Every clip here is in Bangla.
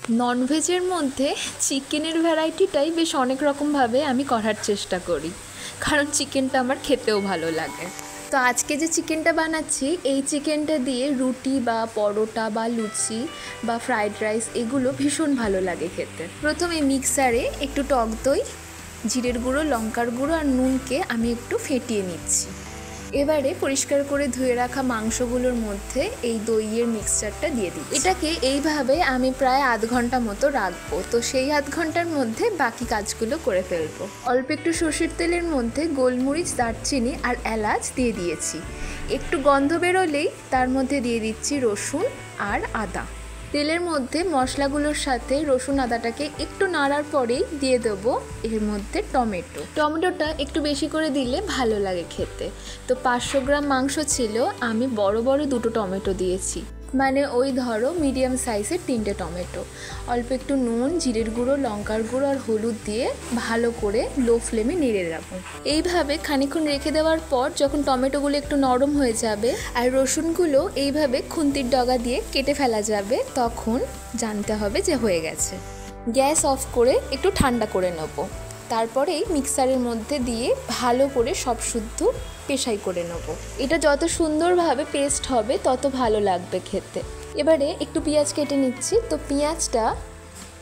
ননভেজের মধ্যে চিকেনের ভ্যারাইটিটাই বেশ অনেক রকমভাবে আমি করার চেষ্টা করি, কারণ চিকেনটা আমার খেতেও ভালো লাগে। তো আজকে যে চিকেনটা বানাচ্ছি, এই চিকেনটা দিয়ে রুটি বা পরোটা বা লুচি বা ফ্রাইড রাইস এগুলো ভীষণ ভালো লাগে খেতে। প্রথমে মিক্সারে একটু টক দই, জিরের গুঁড়ো, লঙ্কার গুঁড়ো আর নুনকে আমি একটু ফেটিয়ে নিচ্ছি। এবারে পরিষ্কার করে ধুয়ে রাখা মাংসগুলোর মধ্যে এই দইয়ের মিক্সচারটা দিয়ে দিই। এটাকে এইভাবে আমি প্রায় আধ ঘন্টা মতো রাখবো। তো সেই আধ ঘন্টার মধ্যে বাকি কাজগুলো করে ফেলবো। অল্প একটু সর্ষের তেলের মধ্যে গোলমরিচ, দারচিনি আর এলাচ দিয়ে দিয়েছি। একটু গন্ধ বেরোলেই তার মধ্যে দিয়ে দিচ্ছি রসুন আর আদা। তেলের মধ্যে মশলাগুলোর সাথে রসুন আদাটাকে একটু নাড়ার পরেই দিয়ে দেবো এর মধ্যে টমেটোটা একটু বেশি করে দিলে ভালো লাগে খেতে। তো 500 গ্রাম মাংস ছিল, আমি বড় বড় 2টো টমেটো দিয়েছি, মানে ওই ধরো মিডিয়াম সাইজের 3টে টমেটো। অল্প একটু নুন, জিরের গুঁড়ো, লঙ্কার গুঁড়ো আর হলুদ দিয়ে ভালো করে লো ফ্লেমে নেড়ে রাখবো। এইভাবে খানিকক্ষণ রেখে দেওয়ার পর যখন টমেটোগুলো একটু নরম হয়ে যাবে আর রসুনগুলো এইভাবে খুন্তির ডগা দিয়ে কেটে ফেলা যাবে, তখন জানতে হবে যে হয়ে গেছে। গ্যাস অফ করে একটু ঠান্ডা করে নেবো। তারপরেই মিক্সারের মধ্যে দিয়ে ভালো করে সব শুদ্ধ পেশাই করে নেব। এটা যত সুন্দরভাবে পেস্ট হবে তত ভালো লাগবে খেতে। এবারে একটু পেঁয়াজ কেটে নিচ্ছি। তো পেঁয়াজটা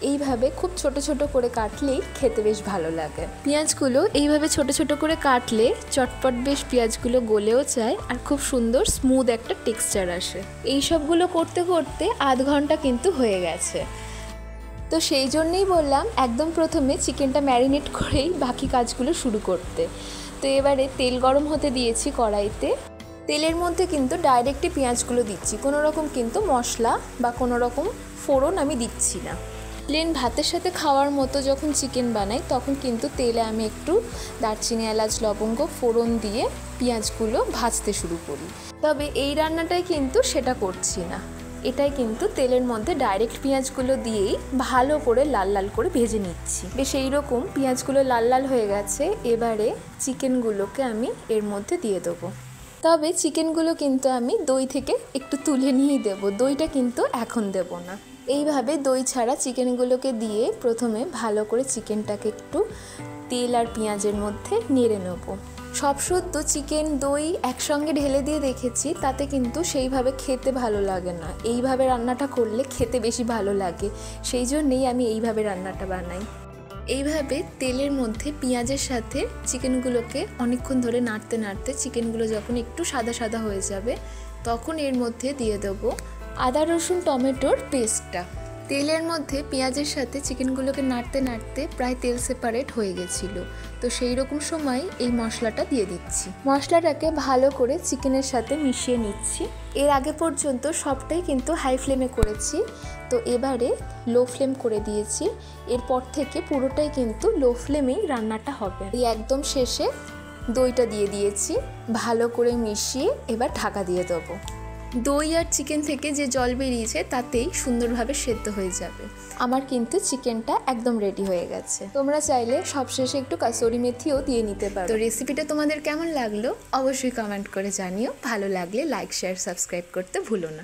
এইভাবে খুব ছোট ছোট করে কাটলেই খেতে বেশ ভালো লাগে। পেঁয়াজগুলো এইভাবে ছোট ছোট করে কাটলে চটপট বেশ পেঁয়াজগুলো গলেও যায় আর খুব সুন্দর স্মুথ একটা টেক্সচার আসে। এই সবগুলো করতে করতে আধ ঘন্টা কিন্তু হয়ে গেছে। তো সেই জন্যেই বললাম একদম প্রথমে চিকেনটা ম্যারিনেট করেই বাকি কাজগুলো শুরু করতে। তো এবারে তেল গরম হতে দিয়েছি কড়াইতে। তেলের মধ্যে কিন্তু ডাইরেক্টই পেঁয়াজগুলো দিচ্ছি, কোনো রকম কিন্তু মশলা বা কোনো রকম ফোড়ন আমি দিচ্ছি না। প্লেন ভাতের সাথে খাওয়ার মতো যখন চিকেন বানাই তখন কিন্তু তেলে আমি একটু দারচিনি, এলাচ, লবঙ্গ ফোড়ন দিয়ে পেঁয়াজগুলো ভাজতে শুরু করি। তবে এই রান্নাটাই কিন্তু সেটা করছি না, এটাই কিন্তু তেলের মধ্যে ডাইরেক্ট পেঁয়াজগুলো দিয়েই ভালো করে লাল লাল করে ভেজে নিচ্ছি। বেশ এইরকম পেঁয়াজগুলো লাল লাল হয়ে গেছে। এবারে চিকেনগুলোকে আমি এর মধ্যে দিয়ে দেবো। তবে চিকেনগুলো কিন্তু আমি দই থেকে একটু তুলে নিয়েই দেবো, দইটা কিন্তু এখন দেব না। এইভাবে দই ছাড়া চিকেনগুলোকে দিয়ে প্রথমে ভালো করে চিকেনটাকে একটু তেল আর পেঁয়াজের মধ্যে নেড়ে নেবো। সব শুদ্ধ চিকেন দই একসঙ্গে ঢেলে দিয়ে দেখেছি, তাতে কিন্তু সেইভাবে খেতে ভালো লাগে না। এইভাবে রান্নাটা করলে খেতে বেশি ভালো লাগে, সেই জন্যেই আমি এইভাবে রান্নাটা বানাই। এইভাবে তেলের মধ্যে পেঁয়াজের সাথে চিকেনগুলোকে অনেকক্ষণ ধরে নাড়তে নাড়তে চিকেনগুলো যখন একটু সাদা সাদা হয়ে যাবে তখন এর মধ্যে দিয়ে দেবো আদা, রসুন, টমেটোর পেস্টটা। তেলের মধ্যে পেঁয়াজের সাথে চিকেনগুলোকে নাড়তে নাড়তে প্রায় তেল সেপারেট হয়ে গেছিলো। তো সেই রকম সময় এই মশলাটা দিয়ে দিচ্ছি। মশলাটাকে ভালো করে চিকেনের সাথে মিশিয়ে নিচ্ছি। এর আগে পর্যন্ত সবটাই কিন্তু হাই ফ্লেমে করেছি, তো এবারে লো ফ্লেম করে দিয়েছি। এরপর থেকে পুরোটাই কিন্তু লো ফ্লেমেই রান্নাটা হবে। এই একদম শেষে দইটা দিয়ে দিয়েছি, ভালো করে মিশিয়ে এবার ঢাকা দিয়ে দেবো। দই আর চিকেন থেকে যে জল বেরিয়েছে তাতেই সুন্দরভাবে সেদ্ধ হয়ে যাবে। আমার কিন্তু চিকেনটা একদম রেডি হয়ে গেছে। তোমরা চাইলে সবশেষে একটু কাসুরি মেথিও দিয়ে নিতে পারো। তো রেসিপিটা তোমাদের কেমন লাগলো অবশ্যই কমেন্ট করে জানিও। ভালো লাগলে লাইক, শেয়ার, সাবস্ক্রাইব করতে ভুলো না।